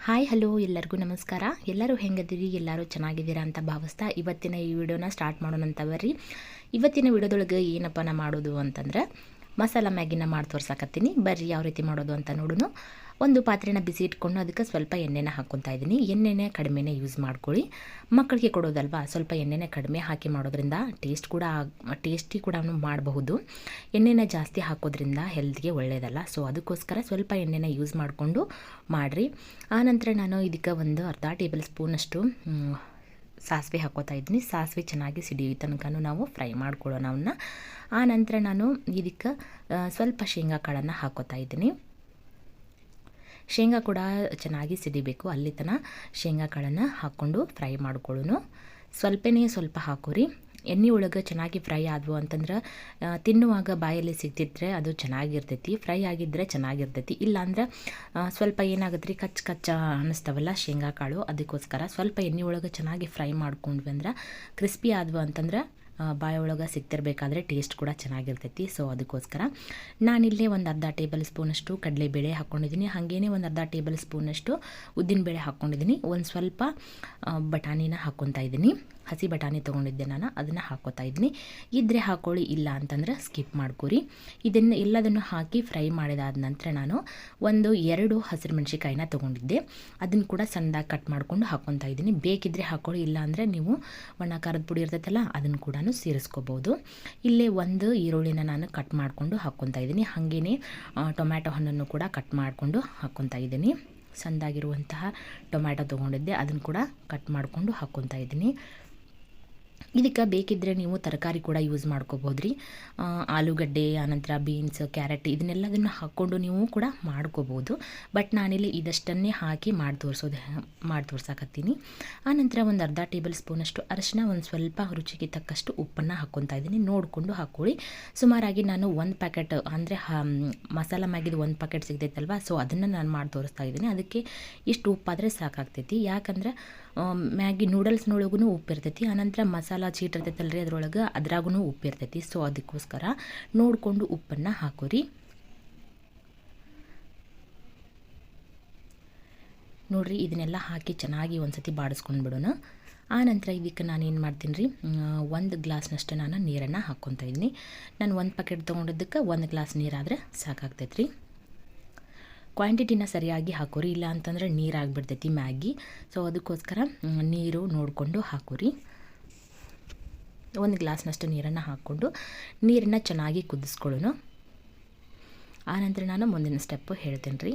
Hi hello ಎಲ್ಲರಿಗೂ ನಮಸ್ಕಾರ. ಎಲ್ಲರೂ ಹೆಂಗದಿರಿ? ಎಲ್ಲರೂ ಚೆನ್ನಾಗಿದ್ದೀರಾ ಅಂತ ಭಾವಿಸ್ತಾ ಇವತ್ತಿನ ಈ ವಿಡಿಯೋನ ಸ್ಟಾರ್ಟ್ ಮಾಡೋಣ ಅಂತ ಬರ್ರಿ. ಇವತ್ತಿನ ವಿಡಿಯೋದೊಳಗೆ ಏನಪ್ಪ ನಾ ಮಾಡೋದು ಅಂತಂದ್ರೆ ಮಸಾಲ ಮ್ಯಾಗಿನ ಮಾಡಿ ತೋರ್ಸಾಕತ್ತೀನಿ. ಬರ್ರಿ ಯಾವ ರೀತಿ ಮಾಡೋದು ಅಂತ ನೋಡೋಣ. ಒಂದು ಪಾತ್ರೆನ ಬಿಸಿ ಇಟ್ಕೊಂಡು ಅದಕ್ಕೆ ಸ್ವಲ್ಪ ಎಣ್ಣೆನ ಹಾಕ್ಕೊತಾ ಇದ್ದೀನಿ. ಎಣ್ಣೆನೇ ಕಡಿಮೆನೇ ಯೂಸ್ ಮಾಡ್ಕೊಳ್ಳಿ, ಮಕ್ಕಳಿಗೆ ಕೊಡೋದಲ್ವಾ. ಸ್ವಲ್ಪ ಎಣ್ಣೆನೇ ಕಡಿಮೆ ಹಾಕಿ ಮಾಡೋದ್ರಿಂದ ಟೇಸ್ಟಿ ಕೂಡ ಮಾಡಬಹುದು. ಎಣ್ಣೆನ ಜಾಸ್ತಿ ಹಾಕೋದ್ರಿಂದ ಹೆಲ್ತ್ಗೆ ಒಳ್ಳೆಯದಲ್ಲ. ಸೊ ಅದಕ್ಕೋಸ್ಕರ ಸ್ವಲ್ಪ ಎಣ್ಣೆನ ಯೂಸ್ ಮಾಡಿಕೊಂಡು ಮಾಡಿರಿ. ಆನಂತರ ನಾನು ಇದಕ್ಕೆ ಒಂದು ಅರ್ಧ ಟೇಬಲ್ ಸ್ಪೂನಷ್ಟು ಸಾಸಿವೆ ಹಾಕೋತಾ ಇದ್ದೀನಿ. ಸಾಸಿವೆ ಚೆನ್ನಾಗಿ ಸಿಡಿಯೋ ತನಕ ನಾವು ಫ್ರೈ ಮಾಡ್ಕೊಳ್ಳೋಣ ಅವನ್ನ. ಆನಂತರ ನಾನು ಇದಕ್ಕೆ ಸ್ವಲ್ಪ ಶೇಂಗಾ ಕಾಳನ್ನು ಹಾಕೋತಾ ಇದ್ದೀನಿ. ಶೇಂಗಾ ಕೂಡ ಚೆನ್ನಾಗಿ ಸಿಡಿಬೇಕು, ಅಲ್ಲಿ ತನಕ ಶೇಂಗಾ ಕಾಳನ್ನು ಹಾಕ್ಕೊಂಡು ಫ್ರೈ ಮಾಡ್ಕೊಳ್ಳೋಣ. ಸ್ವಲ್ಪ ಹಾಕೋರಿ. ಎಣ್ಣೆ ಒಳಗೆ ಚೆನ್ನಾಗಿ ಫ್ರೈ ಆದವು ಅಂತಂದ್ರೆ ತಿನ್ನುವಾಗ ಬಾಯಲ್ಲಿ ಸಿಗ್ತಿದ್ರೆ ಅದು ಚೆನ್ನಾಗಿರ್ತೈತಿ. ಫ್ರೈ ಆಗಿದ್ದರೆ ಚೆನ್ನಾಗಿರ್ತೈತಿ. ಇಲ್ಲಾಂದ್ರೆ ಸ್ವಲ್ಪ ಏನಾಗುತ್ತೆ ರೀ, ಕಚ್ಚ ಅನ್ನಿಸ್ತಾವಲ್ಲ ಶೇಂಗಾ ಕಾಳು. ಅದಕ್ಕೋಸ್ಕರ ಸ್ವಲ್ಪ ಎಣ್ಣೆ ಒಳಗೆ ಚೆನ್ನಾಗಿ ಫ್ರೈ ಮಾಡ್ಕೊಂಡ್ವಿ ಅಂದ್ರೆ ಕ್ರಿಸ್ಪಿ ಆದವು ಅಂತಂದ್ರೆ ಬಾಯಿ ಒಳಗೆ ಸಿಗ್ತಿರ್ಬೇಕಾದ್ರೆ ಟೇಸ್ಟ್ ಕೂಡ ಚೆನ್ನಾಗಿರ್ತೈತಿ. ಸೊ ಅದಕ್ಕೋಸ್ಕರ ನಾನಿಲ್ಲೇ ಒಂದು ಅರ್ಧ ಟೇಬಲ್ ಸ್ಪೂನಷ್ಟು ಕಡಲೆಬೇಳೆ ಹಾಕ್ಕೊಂಡಿದ್ದೀನಿ. ಹಾಗೇನೆ ಒಂದು ಅರ್ಧ ಟೇಬಲ್ ಸ್ಪೂನಷ್ಟು ಉದ್ದಿನಬೇಳೆ ಹಾಕ್ಕೊಂಡಿದ್ದೀನಿ. ಒಂದು ಸ್ವಲ್ಪ ಬಟಾಣಿನ ಹಾಕ್ಕೊತಾ ಇದ್ದೀನಿ. ಹಸಿ ಬಟಾಣಿ ತೊಗೊಂಡಿದ್ದೆ ನಾನು, ಅದನ್ನು ಹಾಕ್ಕೋತಾ ಇದ್ದೀನಿ. ಇದ್ರೆ ಹಾಕ್ಕೊಳ್ಳಿ, ಇಲ್ಲ ಅಂತಂದ್ರೆ ಸ್ಕಿಪ್ ಮಾಡ್ಕೊರಿ. ಎಲ್ಲದನ್ನು ಹಾಕಿ ಫ್ರೈ ಮಾಡಿದಾದ ನಂತರ ನಾನು 2 ಹಸಿರು ಮೆಣಸಿಕಾಯಿನ ತೊಗೊಂಡಿದ್ದೆ. ಅದನ್ನು ಕೂಡ ಸಣ್ಣದಾಗಿ ಕಟ್ ಮಾಡ್ಕೊಂಡು ಹಾಕ್ಕೊತಾ ಇದ್ದೀನಿ. ಬೇಕಿದ್ದರೆ ಹಾಕ್ಕೊಳ್ಳಿ, ಇಲ್ಲ ಅಂದರೆ ನೀವು ಒಣ ಖಾರದ ಪುಡಿ ಇರ್ತೈತಲ್ಲ ಅದನ್ನು ಕೂಡ ಸೇರಿಸ್ಕೋಬೋದು. ಇಲ್ಲೇ 1 ಈರುಳ್ಳಿನ ನಾನು ಕಟ್ ಮಾಡಿಕೊಂಡು ಹಾಕ್ಕೊತಾ ಇದ್ದೀನಿ. ಹಾಗೇನೆ ಟೊಮ್ಯಾಟೊ ಹಣ್ಣನ್ನು ಕೂಡ ಕಟ್ ಮಾಡಿಕೊಂಡು ಹಾಕ್ಕೊತಾ ಇದ್ದೀನಿ. ಸಣ್ಣದಾಗಿರುವಂತಹ ಟೊಮ್ಯಾಟೊ ತೊಗೊಂಡಿದ್ದೆ, ಅದನ್ನು ಕೂಡ ಕಟ್ ಮಾಡಿಕೊಂಡು ಹಾಕ್ಕೊತಾ ಇದ್ದೀನಿ. ಇದಕ್ಕೆ ಬೇಕಿದ್ದರೆ ನೀವು ತರಕಾರಿ ಕೂಡ ಯೂಸ್ ಮಾಡ್ಕೋಬೋದು ರೀ. ಆಲೂಗಡ್ಡೆ, ಆನಂತರ ಬೀನ್ಸ್, ಕ್ಯಾರೆಟ್ ಇದನ್ನೆಲ್ಲದನ್ನು ಹಾಕ್ಕೊಂಡು ನೀವು ಕೂಡ ಮಾಡ್ಕೋಬೋದು. ಬಟ್ ನಾನಿಲ್ಲಿ ಇದಷ್ಟನ್ನೇ ಹಾಕಿ ಮಾಡಿ ತೋರ್ಸಾಕತ್ತೀನಿ. ಆನಂತರ ಒಂದು ಅರ್ಧ ಟೇಬಲ್ ಸ್ಪೂನಷ್ಟು ಅರಿಶಿನ, ಒಂದು ಸ್ವಲ್ಪ ರುಚಿಗೆ ತಕ್ಕಷ್ಟು ಉಪ್ಪನ್ನು ಹಾಕ್ಕೊತಾ ಇದ್ದೀನಿ. ನೋಡಿಕೊಂಡು ಹಾಕ್ಕೊಳ್ಳಿ. ಸುಮಾರಾಗಿ ನಾನು 1 ಪ್ಯಾಕೆಟ್ ಅಂದರೆ ಮಸಾಲ ಮ್ಯಾಗಿದು 1 ಪ್ಯಾಕೆಟ್ ಸಿಗ್ತೈತಲ್ವ, ಸೊ ಅದನ್ನು ನಾನು ಮಾಡಿ ತೋರಿಸ್ತಾ ಇದ್ದೀನಿ. ಅದಕ್ಕೆ ಇಷ್ಟು ಉಪ್ಪಾದರೆ ಸಾಕಾಗ್ತೈತಿ. ಯಾಕಂದ್ರೆ ಮ್ಯಾಗಿ ನೂಡಲ್ಸ್ನೊಳಗೂ ಉಪ್ಪು ಇರ್ತೈತಿ. ಆನಂತರ ಮಸಾಲ ಚೀಟ್ ಇರ್ತೈತಲ್ರಿ ಅದ್ರೊಳಗೆ, ಅದ್ರಾಗೂ ಉಪ್ಪು ಇರ್ತೈತಿ. ಸೊ ಅದಕ್ಕೋಸ್ಕರ ನೋಡಿಕೊಂಡು ಉಪ್ಪನ್ನು ಹಾಕೋರಿ. ನೋಡಿರಿ, ಇದನ್ನೆಲ್ಲ ಹಾಕಿ ಚೆನ್ನಾಗಿ ಒಂದ್ಸತಿ ಬಾಡಿಸ್ಕೊಂಡು ಬಿಡೋಣ. ಆನಂತರ ಇದಕ್ಕೆ ನಾನು ಏನು ಮಾಡ್ತೀನಿ ರೀ, 1 ಗ್ಲಾಸ್ನಷ್ಟು ನಾನು ನೀರನ್ನು ಹಾಕ್ಕೊತಾ ಇದ್ದೀನಿ. ನಾನು 1 ಪ್ಯಾಕೆಟ್ ತೊಗೊಂಡಿದ್ದಕ್ಕೆ 1 ಗ್ಲಾಸ್ ನೀರಾದರೆ ಸಾಕಾಗ್ತೈತೆ ರೀ. ಕ್ವಾಂಟಿಟಿನ ಸರಿಯಾಗಿ ಹಾಕೋರಿ, ಇಲ್ಲ ಅಂತಂದ್ರೆ ನೀರಾಗಿಬಿಡ್ತೈತಿ ಮ್ಯಾಗಿ. ಸೊ ಅದಕ್ಕೋಸ್ಕರ ನೀರು ನೋಡಿಕೊಂಡು ಹಾಕೋರಿ. 1 ಗ್ಲಾಸ್ನಷ್ಟು ನೀರನ್ನು ಹಾಕ್ಕೊಂಡು ನೀರನ್ನು ಚೆನ್ನಾಗಿ ಕುದಿಸ್ಕೊಳ್ಳೋಣ. ಆನಂತರ ನಾನು ಮುಂದಿನ ಸ್ಟೆಪ್ಪು ಹೇಳ್ತೇನೆ ರೀ.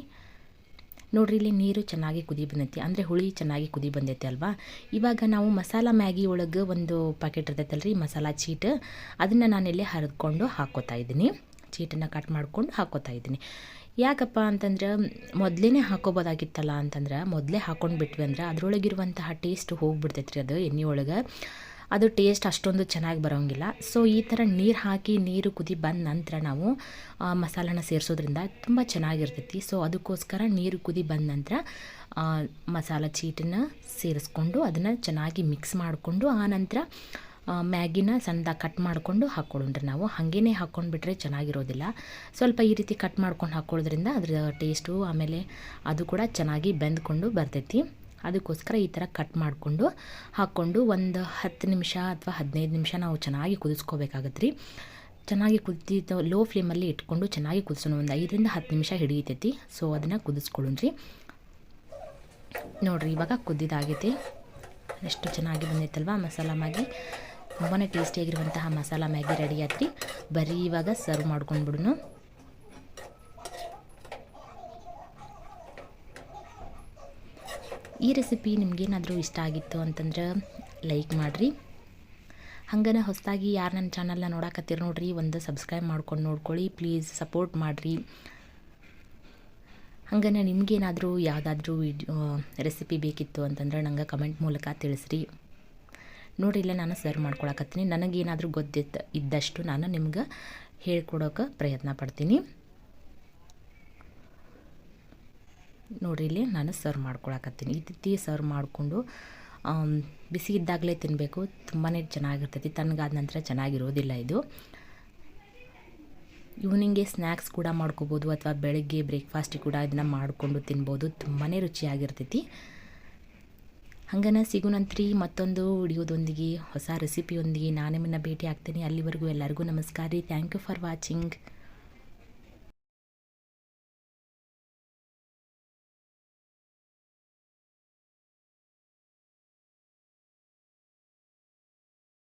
ನೋಡಿರಿ, ಇಲ್ಲಿ ನೀರು ಚೆನ್ನಾಗಿ ಕುದಿ ಬಂದೈತಿ, ಅಂದರೆ ಹುಳಿ ಚೆನ್ನಾಗಿ ಕುದಿ ಬಂದೈತಿ ಅಲ್ವಾ. ಇವಾಗ ನಾವು ಮಸಾಲ ಮ್ಯಾಗಿ ಒಳಗೆ 1 ಪ್ಯಾಕೆಟ್ ಇರ್ತೈತಲ್ರಿ ಮಸಾಲ ಚೀಟ್, ಅದನ್ನು ನಾನಿಲ್ಲಿ ಹರಿದ್ಕೊಂಡು ಹಾಕ್ಕೋತಾ ಇದ್ದೀನಿ. ಚೀಟನ್ನು ಕಟ್ ಮಾಡ್ಕೊಂಡು ಹಾಕ್ಕೋತಾ ಇದ್ದೀನಿ. ಯಾಕಪ್ಪ ಅಂತಂದ್ರೆ ಮೊದಲೇ ಹಾಕೋಬೋದಾಗಿತ್ತಲ್ಲ ಅಂತಂದ್ರೆ ಮೊದಲೇ ಹಾಕ್ಕೊಂಡು ಬಿಟ್ವಿ ಅಂದ್ರೆ ಅದರೊಳಗಿರುವಂತಹ ಟೇಸ್ಟ್ ಹೋಗಿಬಿಡ್ತೈತೆ ರೀ. ಅದು ಎಣ್ಣೆ ಒಳಗೆ ಅದು ಟೇಸ್ಟ್ ಅಷ್ಟೊಂದು ಚೆನ್ನಾಗಿ ಬರೋಂಗಿಲ್ಲ. ಸೊ ಈ ಥರ ನೀರು ಕುದಿ ಬಂದ ನಂತರ ನಾವು ಮಸಾಲನ ಸೇರಿಸೋದ್ರಿಂದ ತುಂಬ ಚೆನ್ನಾಗಿರ್ತೈತಿ. ಸೊ ಅದಕ್ಕೋಸ್ಕರ ನೀರು ಕುದಿ ಬಂದ ನಂತರ ಮಸಾಲ ಚೀಟನ್ನು ಸೇರಿಸ್ಕೊಂಡು ಅದನ್ನು ಚೆನ್ನಾಗಿ ಮಿಕ್ಸ್ ಮಾಡಿಕೊಂಡು ಆನಂತರ ಮ್ಯಾಗಿನ ಸಣ್ಣದಾಗಿ ಕಟ್ ಮಾಡಿಕೊಂಡು ಹಾಕ್ಕೊಳ್ಳೋಣ್ರಿ. ನಾವು ಹಾಗೇ ಹಾಕ್ಕೊಂಡ್ಬಿಟ್ರೆ ಚೆನ್ನಾಗಿರೋದಿಲ್ಲ. ಸ್ವಲ್ಪ ಈ ರೀತಿ ಕಟ್ ಮಾಡ್ಕೊಂಡು ಹಾಕ್ಕೊಳ್ಳೋದ್ರಿಂದ ಅದ್ರ ಟೇಸ್ಟು ಆಮೇಲೆ ಅದು ಕೂಡ ಚೆನ್ನಾಗಿ ಬೆಂದ್ಕೊಂಡು ಬರ್ತೈತಿ. ಅದಕ್ಕೋಸ್ಕರ ಈ ಥರ ಕಟ್ ಮಾಡಿಕೊಂಡು ಹಾಕ್ಕೊಂಡು ಒಂದು 10 ನಿಮಿಷ ಅಥವಾ 15 ನಿಮಿಷ ನಾವು ಚೆನ್ನಾಗಿ ಕುದಿಸ್ಕೋಬೇಕಾಗತ್ತೆ ರೀ. ಚೆನ್ನಾಗಿ ಕುದಿದು ಲೋ ಫ್ಲೇಮಲ್ಲಿ ಇಟ್ಕೊಂಡು ಚೆನ್ನಾಗಿ ಕುದಿಸೋಣ. ಒಂದು 5 ರಿಂದ 10 ನಿಮಿಷ ಹಿಡಿತೈತಿ. ಸೊ ಅದನ್ನು ಕುದಿಸ್ಕೊಳ್ಳೋಣ್ರಿ. ನೋಡಿರಿ, ಇವಾಗ ಕುದ್ದಿದಾಗೈತಿ. ಎಷ್ಟು ಚೆನ್ನಾಗಿ ಬಂದೈತಲ್ವ ಮಸಾಲ ಮ್ಯಾಗಿ. ತುಂಬಾ ಟೇಸ್ಟಿಯಾಗಿರುವಂತಹ ಮಸಾಲ ಮ್ಯಾಗಿ ರೆಡಿ ಆಯ್ತು. ಬರೀ ಇವಾಗ ಸರ್ವ್ ಮಾಡ್ಕೊಂಡ್ಬಿಡೋಣ. ಈ ರೆಸಿಪಿ ನಿಮಗೇನಾದರೂ ಇಷ್ಟ ಆಗಿತ್ತು ಅಂತಂದ್ರೆ ಲೈಕ್ ಮಾಡಿರಿ. ಹಂಗನೆ ಹೊಸದಾಗಿ ಯಾರು ನನ್ನ ಚಾನಲ್ನ ನೋಡಕತ್ತೀರಿ ನೋಡ್ರಿ, ಒಂದು ಸಬ್ಸ್ಕ್ರೈಬ್ ಮಾಡ್ಕೊಂಡು ನೋಡ್ಕೊಳ್ಳಿ ಪ್ಲೀಸ್, ಸಪೋರ್ಟ್ ಮಾಡಿರಿ. ಹಂಗನೆ ನಿಮಗೇನಾದರೂ ಯಾವುದಾದ್ರೂ ರೆಸಿಪಿ ಬೇಕಿತ್ತು ಅಂತಂದ್ರೆ ನಂಗೆ ಕಮೆಂಟ್ ಮೂಲಕ ತಿಳಿಸ್ರಿ. ನೋಡಿರಿ, ಇಲ್ಲೇ ನಾನು ಸರ್ವ್ ಮಾಡ್ಕೊಳಕತ್ತೀನಿ. ನನಗೇನಾದರೂ ಇದ್ದಷ್ಟು ನಾನು ನಿಮ್ಗೆ ಹೇಳ್ಕೊಡೋಕೆ ಪ್ರಯತ್ನ ಪಡ್ತೀನಿ. ನೋಡಿರಿ, ಇಲ್ಲಿ ನಾನು ಸರ್ವ್ ಮಾಡ್ಕೊಳಕತ್ತೀನಿ. ಈ ರೀತಿ ಸರ್ವ್ ಮಾಡಿಕೊಂಡು ಬಿಸಿ ಇದ್ದಾಗಲೇ ತಿನ್ನಬೇಕು. ತುಂಬಾ ಚೆನ್ನಾಗಿರ್ತೈತಿ. ತಣ್ಣಗಾದ ನಂತರ ಚೆನ್ನಾಗಿರೋದಿಲ್ಲ ಇದು. ಈವ್ನಿಂಗ್ಗೆ ಸ್ನ್ಯಾಕ್ಸ್ ಕೂಡ ಮಾಡ್ಕೋಬೋದು ಅಥವಾ ಬೆಳಗ್ಗೆ ಬ್ರೇಕ್ಫಾಸ್ಟಿಗೆ ಕೂಡ ಇದನ್ನು ಮಾಡಿಕೊಂಡು ತಿನ್ಬೋದು. ತುಂಬಾ ರುಚಿಯಾಗಿರ್ತೈತಿ. ಹಂಗನ ಸಿಗುನಂತ್ರಿ ಮತ್ತೊಂದು ವಿಡಿಯೋದೊಂದಿಗೆ ಹೊಸ ರೆಸಿಪಿಯೊಂದಿಗೆ ನಾನು ನಿಮ್ಮನ್ನು ಭೇಟಿ ಆಗ್ತೀನಿ. ಅಲ್ಲಿವರೆಗೂ ಎಲ್ಲರಿಗೂ ನಮಸ್ಕಾರ ರೀ. Thank you for watching.